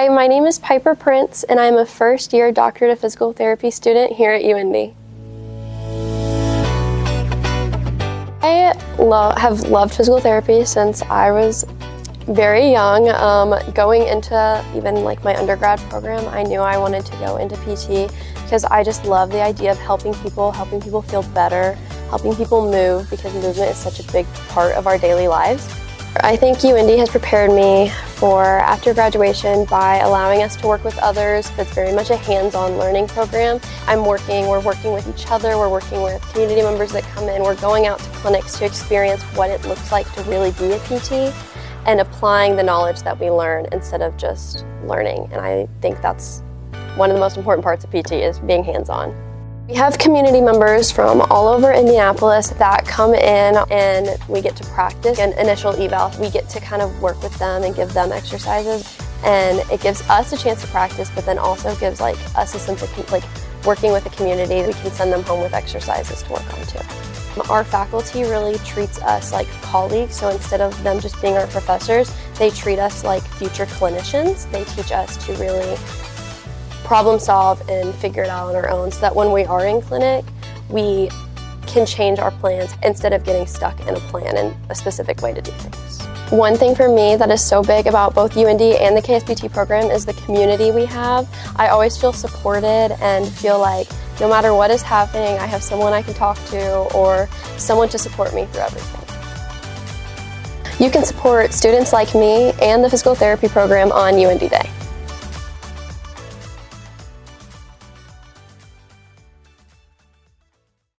Hi, my name is Piper Prince, and I'm a first-year doctorate of physical therapy student here at UIndy. I have loved physical therapy since I was very young. Going into even like my undergrad program, I knew I wanted to go into PT because I just love the idea of helping people feel better, helping people move, because movement is such a big part of our daily lives. I think UIndy has prepared me for after graduation by allowing us to work with others. It's very much a hands-on learning program. We're working with each other, we're working with community members that come in, we're going out to clinics to experience what it looks like to really be a PT and applying the knowledge that we learn instead of just learning. And I think that's one of the most important parts of PT, is being hands-on. We have community members from all over Indianapolis that come in, and we get to practice an initial eval. We get to kind of work with them and give them exercises, and it gives us a chance to practice, but then also gives us a sense of working with the community. We can send them home with exercises to work on too. Our faculty really treats us like colleagues, so instead of them just being our professors, they treat us like future clinicians. They teach us to really problem solve and figure it out on our own, so that when we are in clinic, we can change our plans instead of getting stuck in a plan and a specific way to do things. One thing for me that is so big about both UIndy and the KSPT program is the community we have. I always feel supported and feel like no matter what is happening, I have someone I can talk to or someone to support me through everything. You can support students like me and the physical therapy program on uindy.day.